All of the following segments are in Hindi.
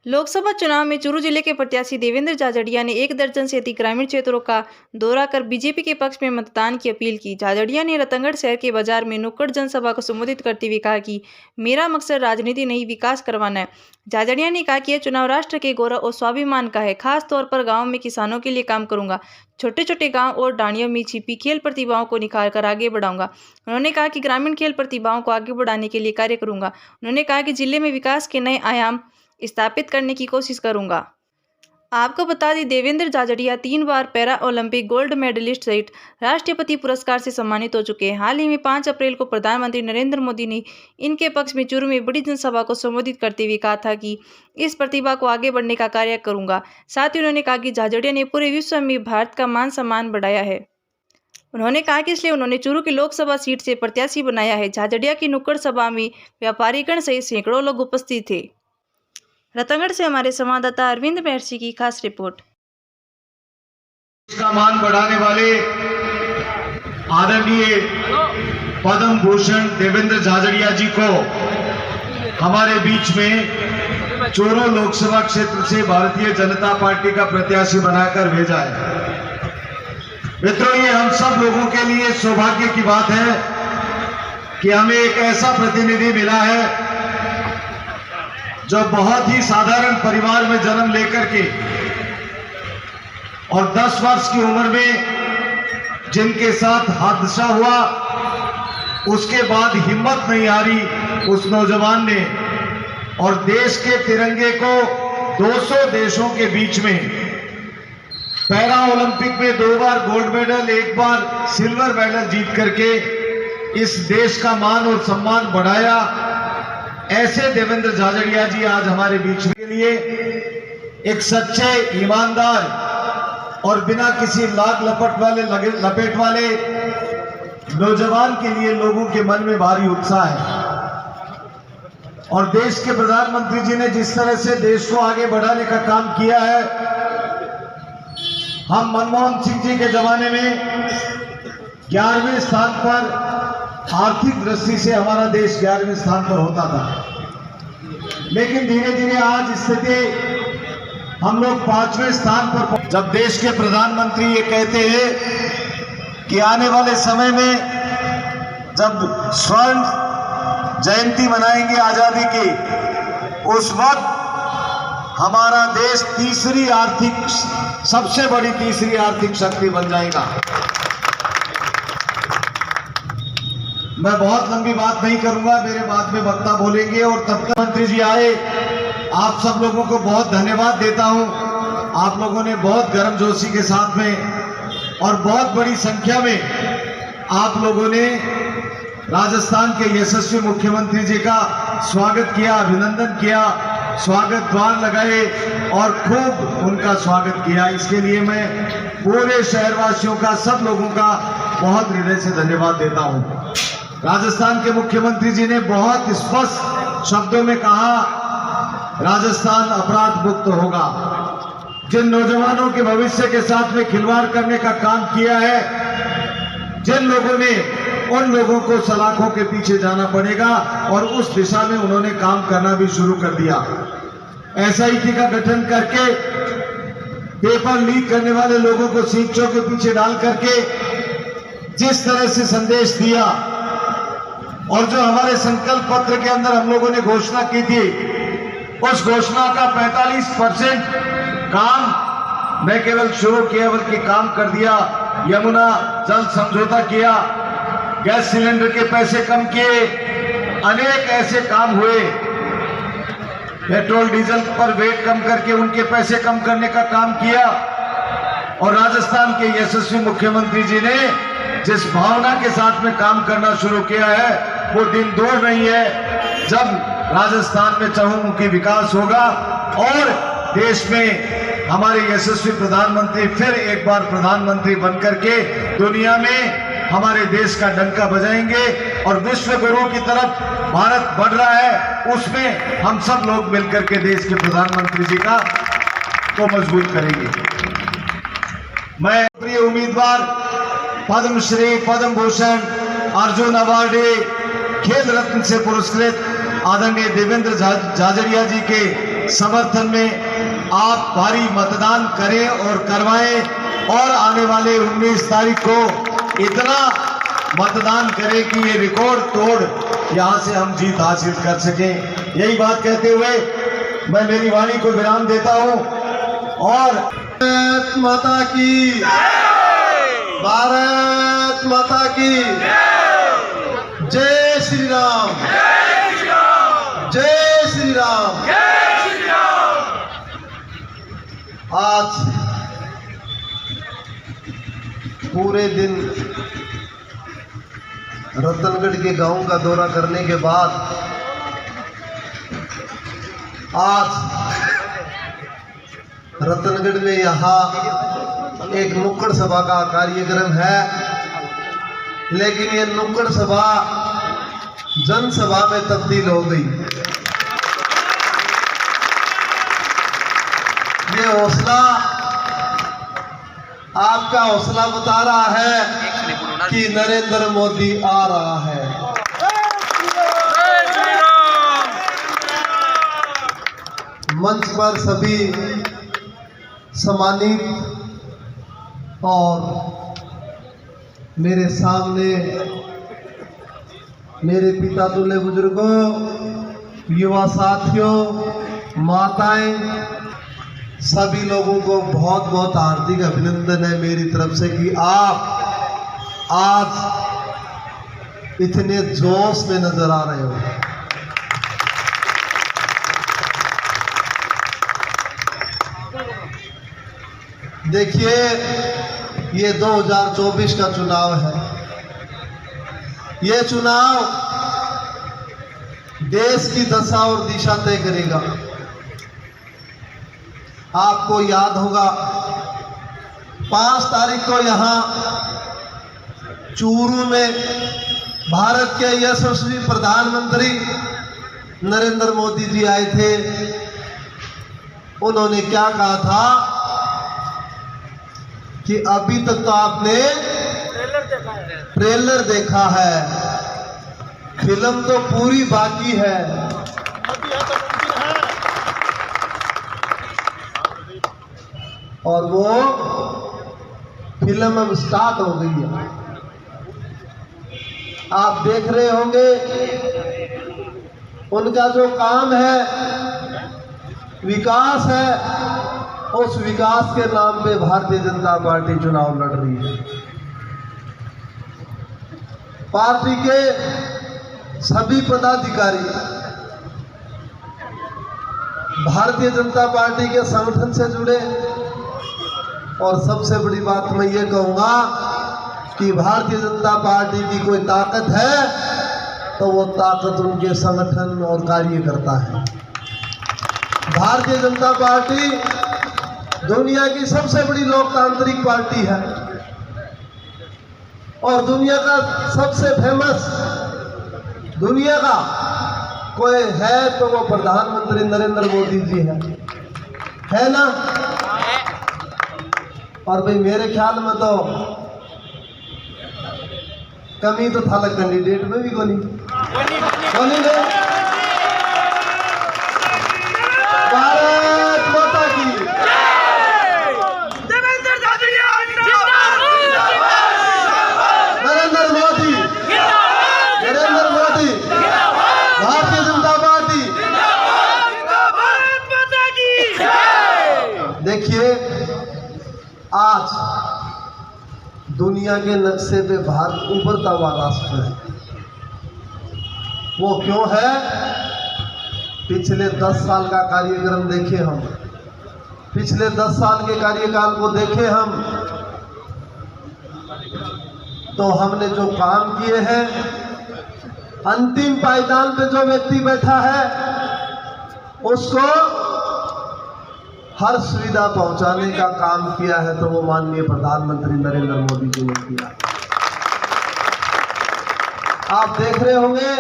लोकसभा चुनाव में चूरू जिले के प्रत्याशी देवेंद्र झाझड़िया ने 1 दर्जन से अधिक ग्रामीण क्षेत्रों का दौरा कर बीजेपी के पक्ष में मतदान की अपील की। झाझड़िया ने रतनगढ़ शहर के बाजार में नुक्कड़ जनसभा को संबोधित करते हुए कहा कि मेरा मकसद राजनीति नहीं, विकास करवाना है। झाझड़िया ने कहा कि यह चुनाव राष्ट्र के गौरव और स्वाभिमान का है। खास तौर पर गाँव में किसानों के लिए काम करूंगा। छोटे छोटे गाँव और डाणियों में छिपी खेल प्रतिभाओं को निखार कर आगे बढ़ाऊंगा। उन्होंने कहा कि ग्रामीण खेल प्रतिभाओं को आगे बढ़ाने के लिए कार्य करूंगा। उन्होंने कहा कि जिले में विकास के नए आयाम स्थापित करने की कोशिश करूंगा। आपको बता दें, देवेंद्र झाझड़िया 3 बार पैरा ओलंपिक गोल्ड मेडलिस्ट सहित राष्ट्रपति पुरस्कार से सम्मानित हो चुके हैं। हाल ही में 5 अप्रैल को प्रधानमंत्री नरेंद्र मोदी ने इनके पक्ष में चूरू में बड़ी जनसभा को संबोधित करते हुए कहा था कि इस प्रतिभा को आगे बढ़ने का कार्य करूंगा। साथ ही उन्होंने कहा कि झाझड़िया ने पूरे विश्व में भारत का मान सम्मान बढ़ाया है। उन्होंने कहा कि इसलिए उन्होंने चूरू की लोकसभा सीट से प्रत्याशी बनाया है। झाझड़िया की नुक्कड़ सभा में व्यापारीगण सहित सैकड़ों लोग उपस्थित थे। रतनगढ़ से हमारे संवाददाता अरविंद महर्षि की खास रिपोर्ट। इसका मान बढ़ाने वाले आदरणीय पद्म भूषण देवेंद्र झाझड़िया जी को हमारे बीच में चूरू लोकसभा क्षेत्र से भारतीय जनता पार्टी का प्रत्याशी बनाकर भेजा है। मित्रों, ये हम सब लोगों के लिए सौभाग्य की बात है कि हमें एक ऐसा प्रतिनिधि मिला है जो बहुत ही साधारण परिवार में जन्म लेकर के और 10 वर्ष की उम्र में जिनके साथ हादसा हुआ, उसके बाद हिम्मत नहीं हारी उस नौजवान ने और देश के तिरंगे को 200 देशों के बीच में पैरा ओलंपिक में 2 बार गोल्ड मेडल, 1 बार सिल्वर मेडल जीत करके इस देश का मान और सम्मान बढ़ाया। ऐसे देवेंद्र झाझड़िया जी आज हमारे बीच के लिए एक सच्चे, ईमानदार और बिना किसी लपेट वाले नौजवान के लिए लोगों के मन में भारी उत्साह है। और देश के प्रधानमंत्री जी ने जिस तरह से देश को आगे बढ़ाने का काम किया है, हम मनमोहन सिंह जी के जमाने में 11वें स्थान पर, आर्थिक दृष्टि से हमारा देश 11वें स्थान पर होता था, लेकिन धीरे धीरे आज स्थिति हम लोग 5वें स्थान पर। जब देश के प्रधानमंत्री ये कहते हैं कि आने वाले समय में जब स्वर्ण जयंती मनाएंगे आजादी की, उस वक्त हमारा देश सबसे बड़ी तीसरी आर्थिक शक्ति बन जाएगा। मैं बहुत लंबी बात नहीं करूंगा, मेरे बाद में वक्ता बोलेंगे और तब तक मंत्री जी आए। आप सब लोगों को बहुत धन्यवाद देता हूं। आप लोगों ने बहुत गर्मजोशी के साथ में और बहुत बड़ी संख्या में आप लोगों ने राजस्थान के यशस्वी मुख्यमंत्री जी का स्वागत किया, अभिनंदन किया, स्वागत द्वार लगाए और खूब उनका स्वागत किया। इसके लिए मैं पूरे शहरवासियों का, सब लोगों का बहुत हृदय से धन्यवाद देता हूं। राजस्थान के मुख्यमंत्री जी ने बहुत स्पष्ट शब्दों में कहा, राजस्थान अपराध मुक्त होगा। जिन नौजवानों के भविष्य के साथ में खिलवाड़ करने का काम किया है, जिन लोगों ने, उन लोगों को सलाखों के पीछे जाना पड़ेगा और उस दिशा में उन्होंने काम करना भी शुरू कर दिया। एसआईटी का गठन करके पेपर लीक करने वाले लोगों को सीटों के पीछे डाल करके जिस तरह से संदेश दिया और जो हमारे संकल्प पत्र के अंदर हम लोगों ने घोषणा की थी, उस घोषणा का 45% काम न केवल शुरू किया बल्कि काम कर दिया। यमुना जल समझौता किया, गैस सिलेंडर के पैसे कम किए, अनेक ऐसे काम हुए। पेट्रोल डीजल पर वेट कम करके उनके पैसे कम करने का काम किया। और राजस्थान के यशस्वी मुख्यमंत्री जी ने जिस भावना के साथ में काम करना शुरू किया है, वो दिन दूर नहीं है जब राजस्थान में चहुमुखी विकास होगा और देश में हमारे यशस्वी प्रधानमंत्री फिर एक बार प्रधानमंत्री बनकर के दुनिया में हमारे देश का डंका बजाएंगे और विश्व गुरु की तरफ भारत बढ़ रहा है, उसमें हम सब लोग मिलकर के देश के प्रधानमंत्री जी का को मजबूत करेंगे। मैं प्रिय उम्मीदवार पद्मश्री, पद्म भूषण, अर्जुन अवार्डी, खेल रत्न से पुरस्कृत आदरणीय देवेंद्र झाझड़िया जी के समर्थन में आप भारी मतदान करें और करवाएं और आने वाले 19 तारीख को इतना मतदान करें कि ये रिकॉर्ड तोड़ यहां से हम जीत हासिल कर सकें। यही बात कहते हुए मैं मेरी वाणी को विराम देता हूं और भारत माता की, भारत माता की जय श्री राम, जय श्री राम। आज पूरे दिन रतनगढ़ के गांव का दौरा करने के बाद आज रतनगढ़ में यहाँ एक नुक्कड़ सभा का कार्यक्रम है, लेकिन ये नुक्कड़ सभा जनसभा में तब्दील हो गई। ये हौसला, आपका हौसला बता रहा है कि नरेंद्र मोदी आ रहा है। मंच पर सभी सम्मानित और मेरे सामने मेरे पिता तुल्य बुजुर्गों, युवा साथियों, माताएं, सभी लोगों को बहुत बहुत हार्दिक अभिनंदन है मेरी तरफ से कि आप आज इतने जोश में नजर आ रहे हो। देखिए, ये 2024 का चुनाव है। ये चुनाव देश की दशा और दिशा तय करेगा। आपको याद होगा 5 तारीख को यहाँ चूरू में भारत के यशस्वी प्रधानमंत्री नरेंद्र मोदी जी आए थे। उन्होंने क्या कहा था कि अभी तक तो आपने ट्रेलर देखा है, फिल्म तो पूरी बाकी है। और वो फिल्म अब स्टार्ट हो गई है। आप देख रहे होंगे उनका जो काम है, विकास है, उस विकास के नाम पे भारतीय जनता पार्टी चुनाव लड़ रही है। पार्टी के सभी पदाधिकारी भारतीय जनता पार्टी के संगठन से जुड़े, और सबसे बड़ी बात मैं ये कहूँगा कि भारतीय जनता पार्टी की कोई ताकत है तो वो ताकत उनके संगठन और कार्यकर्ता है। भारतीय जनता पार्टी दुनिया की सबसे बड़ी लोकतांत्रिक पार्टी है और दुनिया का सबसे फेमस, दुनिया का कोई है तो वो प्रधानमंत्री नरेंद्र मोदी जी है ना। और भाई मेरे ख्याल में तो कमी तो था कैंडिडेट में भी कोनी ने। भारत माता की, नरेंद्र मोदी, नरेंद्र मोदी, भारतीय जनता पार्टी। देखिए, आज दुनिया के नक्शे पे भारत उभरता हुआ राष्ट्र है। वो क्यों है? पिछले 10 साल का कार्यक्रम देखे हम, पिछले 10 साल के कार्यकाल को देखे हम, तो हमने जो काम किए हैं, अंतिम पायदान पे जो व्यक्ति बैठा है उसको हर सुविधा पहुंचाने का काम किया है, तो वो माननीय प्रधानमंत्री नरेंद्र मोदी जी ने किया। आप देख रहे होंगे,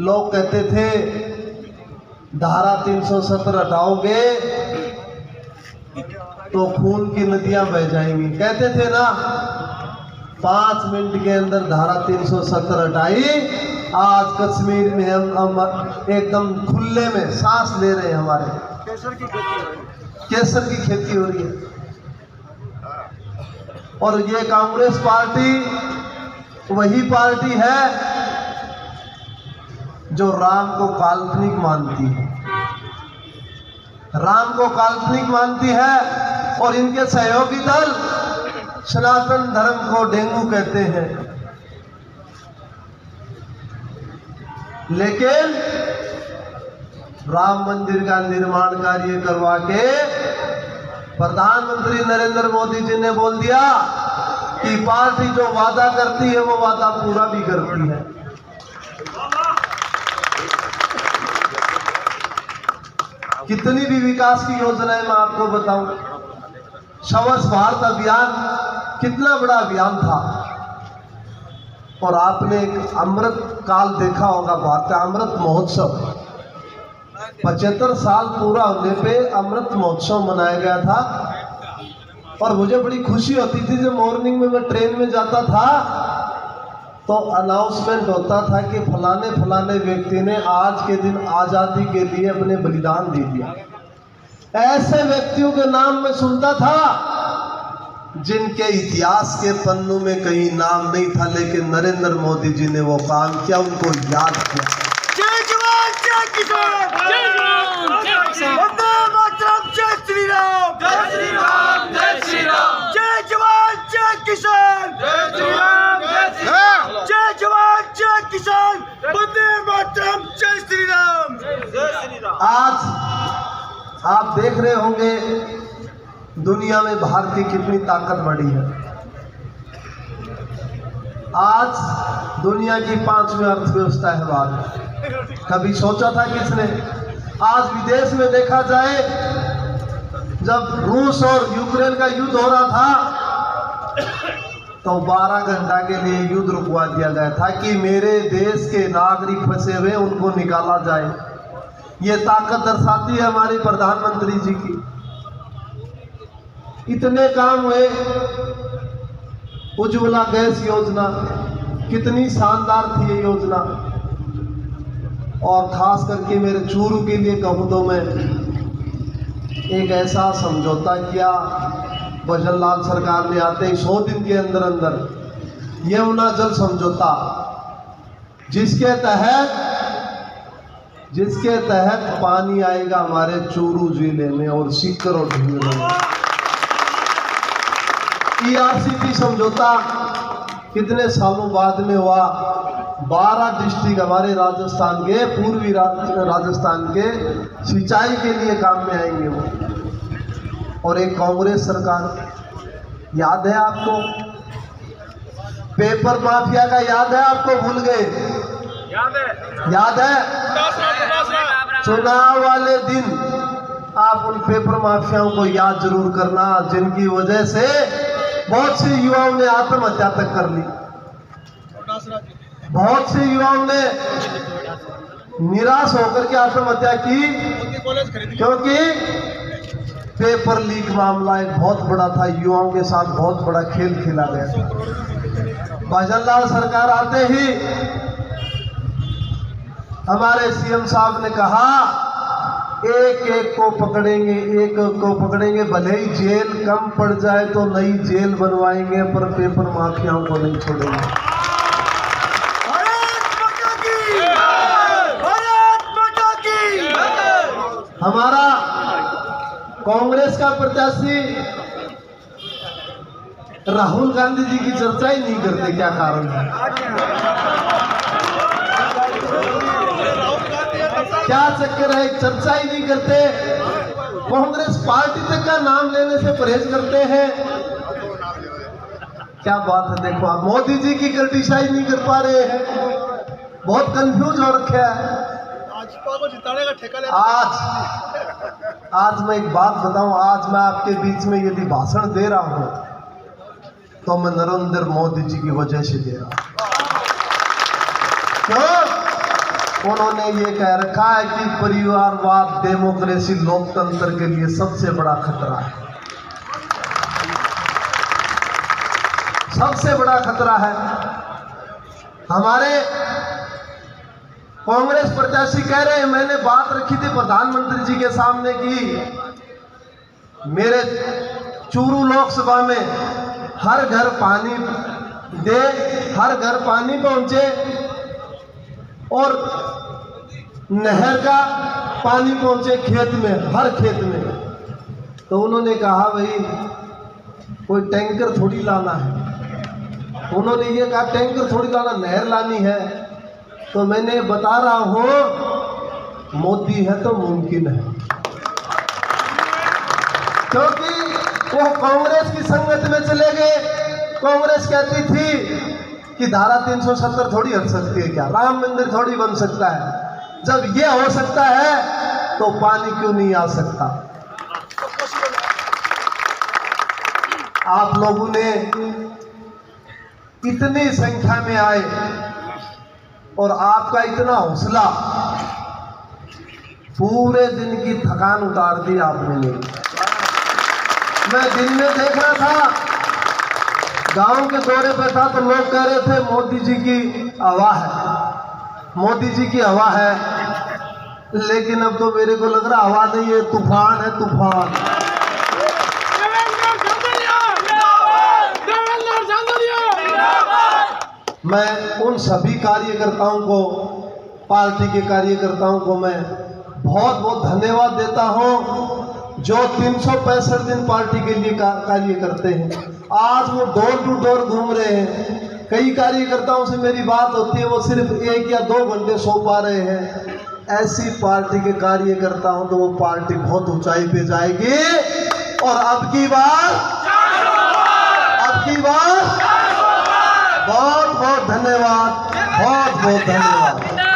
लोग कहते थे धारा 370 हटाओगे तो खून की नदियां बह जाएंगी। कहते थे ना, 5 मिनट के अंदर धारा 370 हटाई आज कश्मीर में हम एकदम खुले में सांस ले रहे हैं। हमारे केसर की खेती हो रही है। और ये कांग्रेस पार्टी वही पार्टी है जो राम को काल्पनिक मानती है, राम को काल्पनिक मानती है। और इनके सहयोगी दल सनातन धर्म को डेंगू कहते हैं। लेकिन राम मंदिर का निर्माण कार्य करवा के प्रधानमंत्री नरेंद्र मोदी जी ने बोल दिया कि पार्टी जो वादा करती है वो वादा पूरा भी करती है। कितनी भी विकास की योजनाएं मैं आपको बताऊं। स्वच्छ भारत अभियान कितना बड़ा अभियान था। और आपने एक अमृत काल देखा होगा, भारत का अमृत महोत्सव 75 साल पूरा होने पे अमृत महोत्सव मनाया गया था। और मुझे बड़ी खुशी होती थी जब मॉर्निंग में मैं ट्रेन में जाता था तो अनाउंसमेंट होता था कि फलाने फलाने व्यक्ति ने आज के दिन आज़ादी के लिए अपने बलिदान दे दिया। ऐसे व्यक्तियों के नाम मैं सुनता था जिनके इतिहास के पन्नों में कहीं नाम नहीं था, लेकिन नरेंद्र मोदी जी ने वो काम किया, उनको याद किया। जय जवान जय किसान, जय जवान जय किसान, वंदे मातरम, जय श्री राम, जय श्री राम, जय श्री राम, जय जवान जय किसान, जय श्री राम, जय श्री राम, जय जवान जय किसान, वंदे मातरम, जय श्री राम, जय श्री राम। आज आप देख रहे होंगे दुनिया में भारत की कितनी ताकत बढ़ी है। आज दुनिया की 5वीं अर्थव्यवस्था है भारत। कभी सोचा था किसने? आज विदेश में देखा जाए, जब रूस और यूक्रेन का युद्ध हो रहा था तो 12 घंटा के लिए युद्ध रुकवा दिया गया था कि मेरे देश के नागरिक फंसे हुए उनको निकाला जाए। ये ताकत दर्शाती है हमारे प्रधानमंत्री जी की। इतने काम हुए। उज्ज्वला गैस योजना कितनी शानदार थी ये योजना। और खास करके मेरे चूरू के लिए कहूँ तो मैं एक ऐसा समझौता किया भजनलाल सरकार ने आते ही 100 दिन के अंदर अंदर यमुना जल समझौता, जिसके तहत पानी आएगा हमारे चूरू जिले में और सीकर और ढूंढने में। ERCP समझौता कितने सालों बाद में हुआ। 12 डिस्ट्रिक्ट हमारे राजस्थान के, पूर्वी राजस्थान के सिंचाई के लिए काम में आएंगे वो। और एक कांग्रेस सरकार, याद है आपको? पेपर माफिया का याद है आपको? भूल गए? याद है? चुनाव वाले दिन आप उन पेपर माफियाओं को याद जरूर करना जिनकी वजह से बहुत से युवाओं ने आत्महत्या तक कर ली। बहुत से युवाओं ने निराश होकर के आत्महत्या की, क्योंकि पेपर लीक मामला एक बहुत बड़ा था। युवाओं के साथ बहुत बड़ा खेल खेला गया। भजनलाल सरकार आते ही हमारे CM साहब ने कहा एक एक को पकड़ेंगे, एक एक को पकड़ेंगे, भले ही जेल कम पड़ जाए तो नई जेल बनवाएंगे, पर पेपर माफियाओं को नहीं छोड़ेंगे। भारत माता की, भारत माता की। हमारा कांग्रेस का प्रत्याशी राहुल गांधी जी की चर्चा ही नहीं करते, क्या कारण है? क्या चक्कर है? चर्चा ही नहीं करते। कांग्रेस पार्टी तक का नाम लेने से परहेज करते हैं। क्या बात है? देखो आप मोदी जी की क्रिटिसाइज नहीं कर पा रहे हैं, बहुत कंफ्यूज हो रखे हैं। आज मैं एक बात बताऊं, आज मैं आपके बीच में यदि भाषण दे रहा हूं तो मैं नरेंद्र मोदी जी की वजह से दे रहा हूं। क्यों? उन्होंने ये कह रखा है कि परिवारवाद डेमोक्रेसी लोकतंत्र के लिए सबसे बड़ा खतरा है, सबसे बड़ा खतरा है। हमारे कांग्रेस प्रत्याशी कह रहे हैं, मैंने बात रखी थी प्रधानमंत्री जी के सामने की मेरे चूरू लोकसभा में हर घर पानी दे, हर घर पानी पहुंचे और नहर का पानी पहुंचे खेत में, हर खेत में। तो उन्होंने कहा भाई कोई टैंकर थोड़ी लाना है, उन्होंने ये कहा टैंकर थोड़ी लाना, नहर लानी है। तो मैंने बता रहा हूं मोदी है तो मुमकिन है, क्योंकि वो कांग्रेस की संगत में चले गए। कांग्रेस कहती थी कि धारा 370 थोड़ी हट सकती है, क्या राम मंदिर थोड़ी बन सकता है। जब ये हो सकता है तो पानी क्यों नहीं आ सकता। आप लोगों ने इतनी संख्या में आए और आपका इतना हौसला, पूरे दिन की थकान उतार दी आपने। मैं दिन में देख रहा था, गांव के दौरे पे था तो लोग कह रहे थे मोदी जी की हवा है, मोदी जी की हवा है, लेकिन अब तो मेरे को लग रहा हवा नहीं है, तूफान है, तूफान। मैं उन सभी कार्यकर्ताओं को, पार्टी के कार्यकर्ताओं को मैं बहुत बहुत धन्यवाद देता हूं जो 365 दिन पार्टी के लिए कार्य करते हैं। आज वो डोर टू डोर घूम रहे हैं। कई कार्यकर्ताओं से मेरी बात होती है, वो सिर्फ 1 या 2 घंटे सो पा रहे हैं। ऐसी पार्टी के कार्यकर्ता हूं तो वो पार्टी बहुत ऊंचाई पे जाएगी। और अब की बार बहुत बहुत धन्यवाद, बहुत बहुत धन्यवाद।